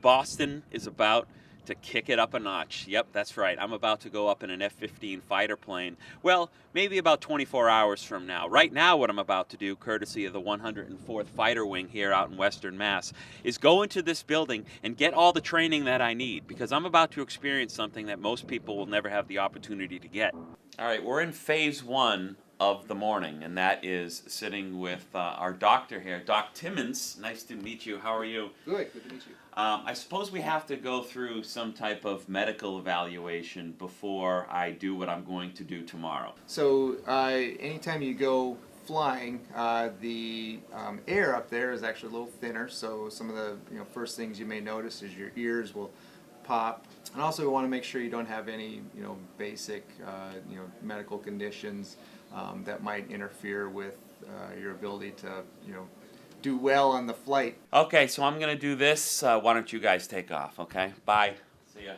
Boston is about to kick it up a notch. Yep, that's right. I'm about to go up in an F15 fighter plane. Well, maybe about 24 hours from now. Right now, what I'm about to do, courtesy of the 104th Fighter Wing here out in Western Mass, is go into this building and get all the training that I need, because I'm about to experience something that most people will never have the opportunity to get. All right, we're in phase one of the morning, and that is sitting with our doctor here, Doc Timmons. Nice to meet you. How are you? Good to meet you. I suppose we have to go through some type of medical evaluation before I do what I'm going to do tomorrow. So anytime you go flying, the air up there is actually a little thinner, so some of the first things you may notice is your ears will pop. And also we want to make sure you don't have any basic medical conditions that might interfere with your ability to do well on the flight. Okay, so I'm going to do this. Why don't you guys take off, okay? Bye. See ya.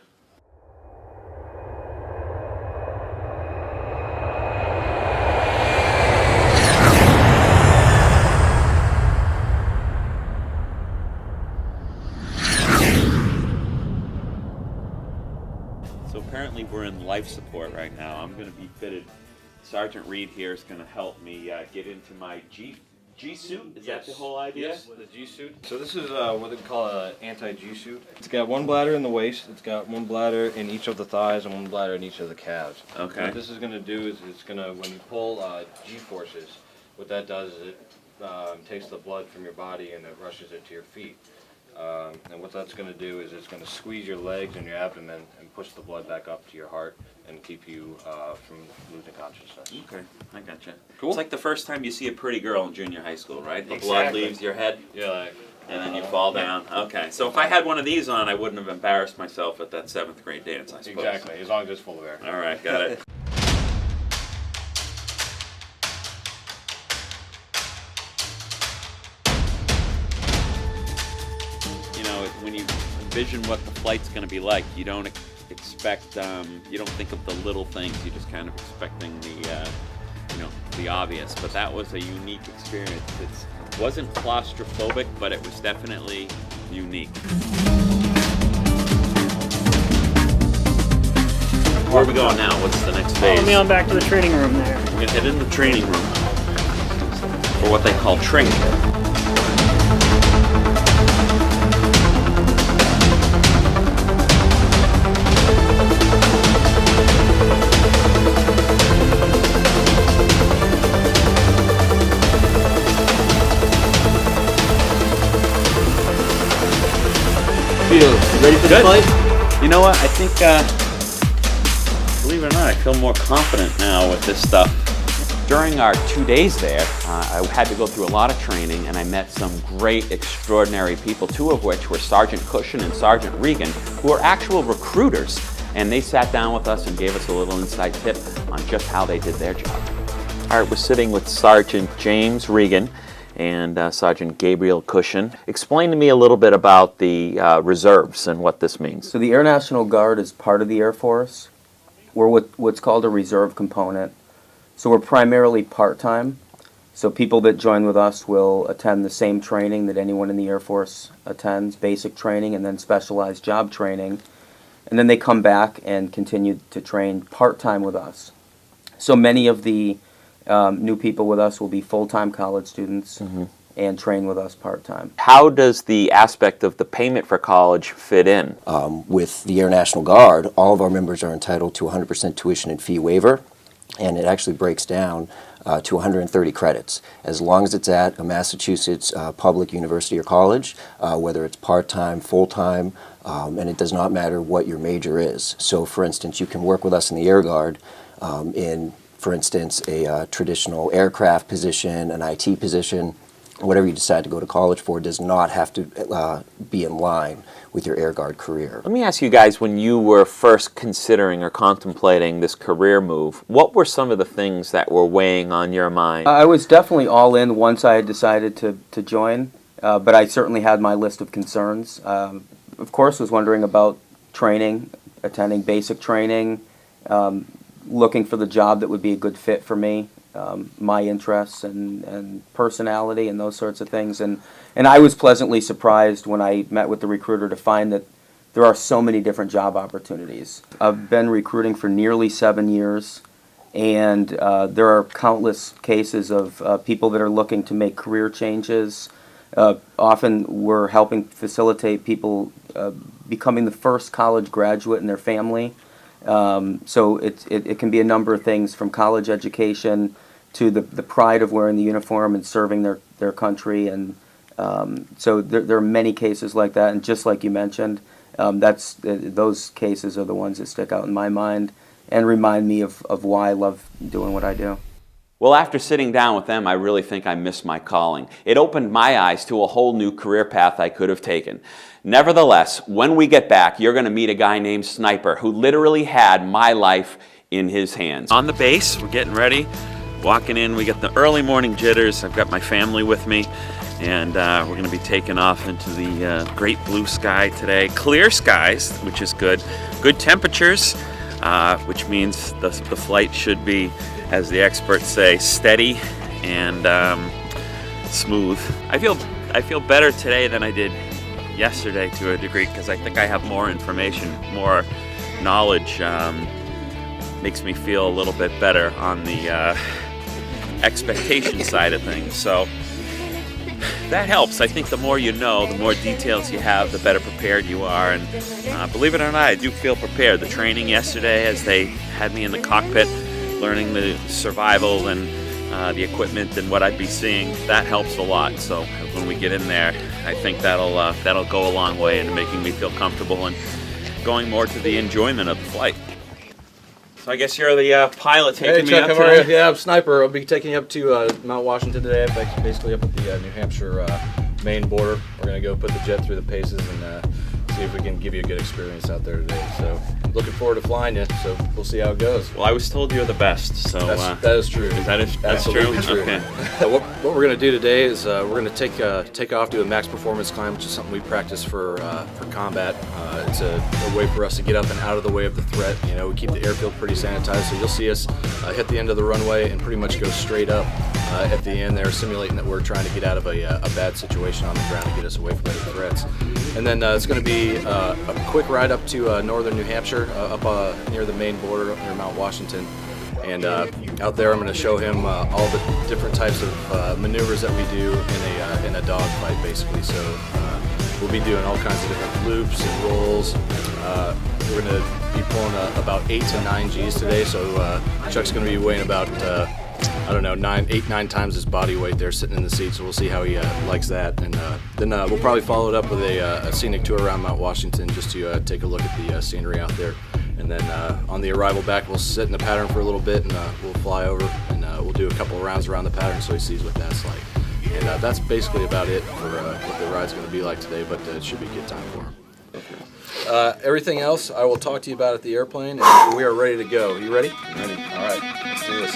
So apparently we're in life support right now. I'm going to be fitted. Sergeant Reed here is going to help me get into my G suit? Is that the whole idea? Yes, the G suit. So this is what they call an anti-G suit. It's got one bladder in the waist, it's got one bladder in each of the thighs, and one bladder in each of the calves. Okay. What this is going to do is it's going to, when you pull G forces, what that does is it takes the blood from your body and it rushes it to your feet. And what that's going to do is it's going to squeeze your legs and your abdomen and push the blood back up to your heart and keep you from losing consciousness. Okay, I gotcha. Cool. It's like the first time you see a pretty girl in junior high school, right? The blood Exactly. leaves your head, Yeah. and then you fall down. Okay, so if I had one of these on, I wouldn't have embarrassed myself at that 7th grade dance, I suppose. Exactly, as long as it's full of air. All right, got it. When you envision what the flight's going to be like, you don't expect, you don't think of the little things. You're just kind of expecting the obvious. But that was a unique experience. It wasn't claustrophobic, but it was definitely unique. Where are we going now? What's the next phase? Follow me on back to the training room there. We're going to head in the training room, or what they call training. Ready for the flight? You know what? I think, believe it or not, I feel more confident now with this stuff. During our 2 days there, I had to go through a lot of training, and I met some great, extraordinary people, 2 of which were Sergeant Cushion and Sergeant Regan, who are actual recruiters. And they sat down with us and gave us a little inside tip on just how they did their job. All right, we're sitting with Sergeant James Regan and Sergeant Gabriel Cushion. Explain to me a little bit about the reserves and what this means. So the Air National Guard is part of the Air Force. We're what's called a reserve component. So we're primarily part-time. So people that join with us will attend the same training that anyone in the Air Force attends, basic training and then specialized job training. And then they come back and continue to train part-time with us. So many of the new people with us will be full-time college students and train with us part-time. How does the aspect of the payment for college fit in? With the Air National Guard, all of our members are entitled to 100% tuition and fee waiver, and it actually breaks down to 130 credits. As long as it's at a Massachusetts public university or college, whether it's part-time, full-time, and it does not matter what your major is. So for instance, you can work with us in the Air Guard in, for instance, a traditional aircraft position, an IT position. Whatever you decide to go to college for does not have to be in line with your Air Guard career. Let me ask you guys, when you were first considering or contemplating this career move, what were some of the things that were weighing on your mind? I was definitely all in once I had decided to join, but I certainly had my list of concerns. Of course, was wondering about training, attending basic training, looking for the job that would be a good fit for me, my interests and personality and those sorts of things. And I was pleasantly surprised when I met with the recruiter to find that there are so many different job opportunities. I've been recruiting for nearly 7 years, and there are countless cases of people that are looking to make career changes. Often we're helping facilitate people becoming the first college graduate in their family. So it can be a number of things, from college education to the pride of wearing the uniform and serving their country. And so there are many cases like that. And just like you mentioned, those cases are the ones that stick out in my mind and remind me of why I love doing what I do. Well, after sitting down with them, I really think I missed my calling. It opened my eyes to a whole new career path I could have taken. Nevertheless, when we get back, you're going to meet a guy named Sniper who literally had my life in his hands. On the base, we're getting ready, walking in, we get the early morning jitters. I've got my family with me, and we're going to be taking off into the great blue sky today. Clear skies, which is good. Good temperatures, which means the flight should be, as the experts say, steady and smooth. I feel better today than I did yesterday to a degree, because I think I have more information, more knowledge. Makes me feel a little bit better on the expectation side of things. So that helps. I think the more you know, the more details you have, the better prepared you are. And believe it or not, I do feel prepared. The training yesterday, as they had me in the cockpit, learning the survival and the equipment and what I'd be seeing, that helps a lot. So when we get in there, I think that'll go a long way in making me feel comfortable and going more to the enjoyment of the flight. So I guess you're the pilot taking me Chuck, up how are you? today? Yeah, I'm Sniper. I'll be taking you up to Mount Washington today, basically up at the New Hampshire Maine border. We're going to go put the jet through the paces and see if we can give you a good experience out there today. So looking forward to flying you, so we'll see how it goes. Well, I was told you're the best, so that is true. That's Absolutely true? Okay. What we're going to do today is we're going to take off, do a max performance climb, which is something we practice for combat. It's a way for us to get up and out of the way of the threat. You know, we keep the airfield pretty sanitized, so you'll see us hit the end of the runway and pretty much go straight up at the end there, simulating that we're trying to get out of a bad situation on the ground to get us away from any threats. And then it's going to be a quick ride up to northern New Hampshire, up near the Maine border, up near Mount Washington. And out there I'm going to show him all the different types of maneuvers that we do in a dogfight, basically. So we'll be doing all kinds of different loops and rolls. We're going to be pulling about 8 to 9 Gs today, so Chuck's going to be weighing about, I don't know, 8-9 times his body weight there sitting in the seat, so we'll see how he likes that. And then we'll probably follow it up with a scenic tour around Mount Washington just to take a look at the scenery out there. And then on the arrival back, we'll sit in the pattern for a little bit, and we'll fly over, and we'll do a couple of rounds around the pattern so he sees what that's like. And that's basically about it for what the ride's going to be like today, but it should be a good time for him. Everything else I will talk to you about at the airplane, and we are ready to go. You ready? Ready. All right, let's do this.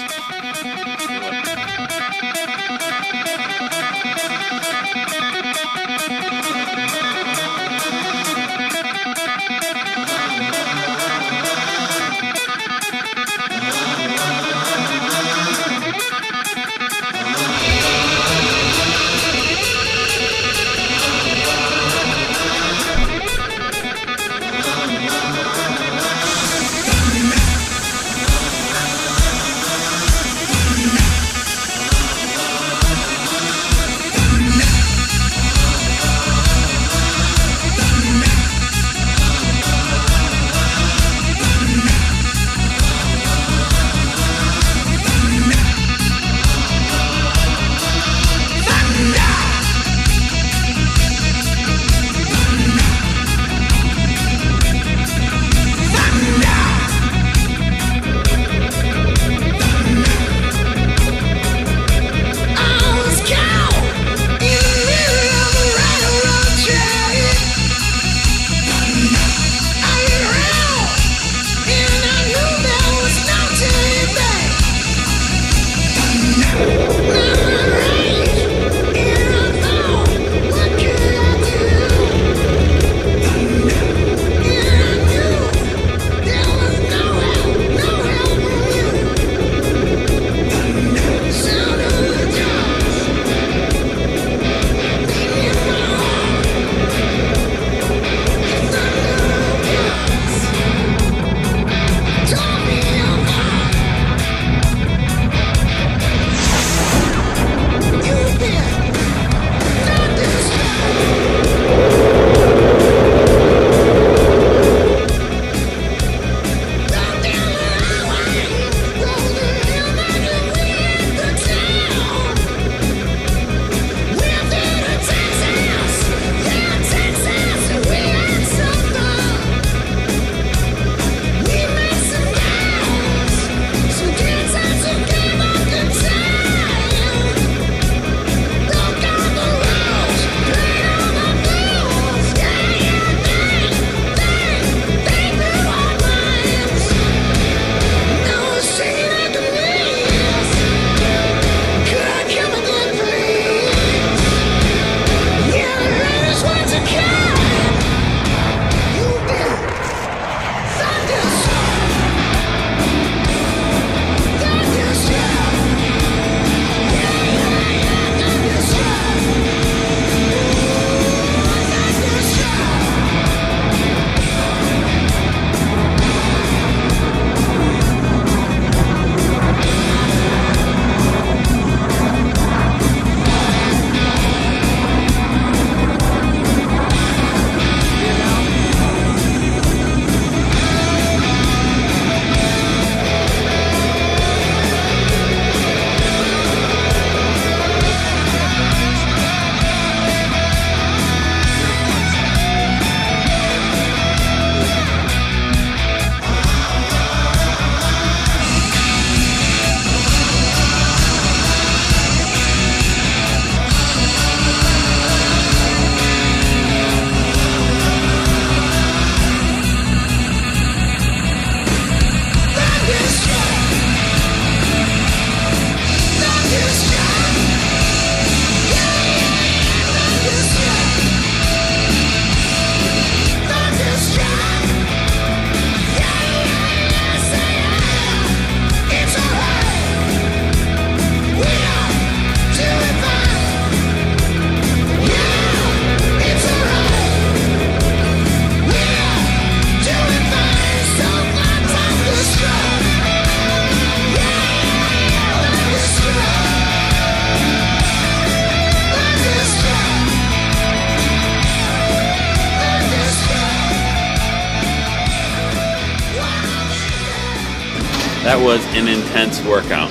That was an intense workout.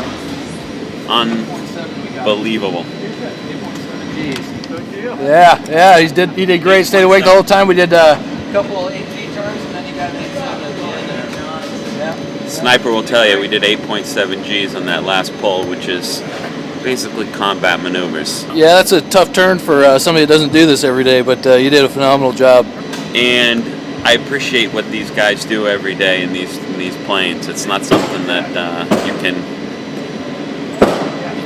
Unbelievable. Yeah, he did great. Stayed awake the whole time. We did a Couple 8G turns, and then you got an 8.7 at the end there. Yeah. Sniper will tell you we did 8.7 Gs on that last pull, which is basically combat maneuvers. Yeah, that's a tough turn for somebody that doesn't do this every day, but you did a phenomenal job. And I appreciate what these guys do every day in these planes. It's not something that you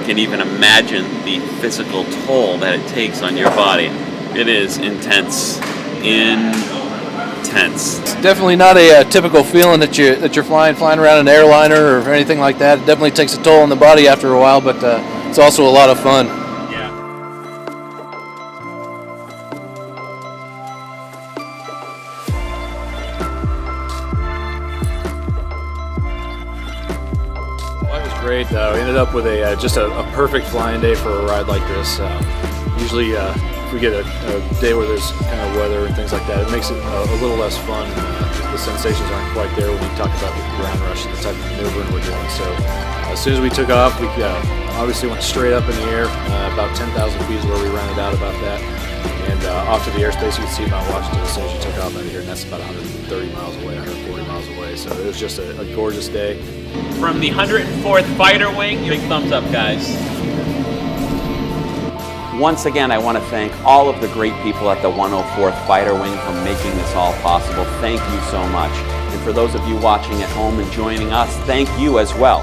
can even imagine the physical toll that it takes on your body. It is intense. It's definitely not a typical feeling that you're flying around an airliner or anything like that. It definitely takes a toll on the body after a while, but it's also a lot of fun. Yeah. Flight was great. We ended up with just a perfect flying day for a ride like this. Usually, if we get a day where there's kind of weather and things like that, it makes it a little less fun. The sensations aren't quite there when you talk about the ground rush and the type of maneuvering we're doing. So as soon as we took off, we obviously went straight up in the air. About 10,000 feet is where we rounded out about that. And off to the airspace, you can see Mount Washington as soon as you took off out of here, and that's about 130 miles away, 140 miles away. So it was just a gorgeous day. From the 104th Fighter Wing, big thumbs up, guys. Once again, I want to thank all of the great people at the 104th Fighter Wing for making this all possible. Thank you so much. And for those of you watching at home and joining us, thank you as well.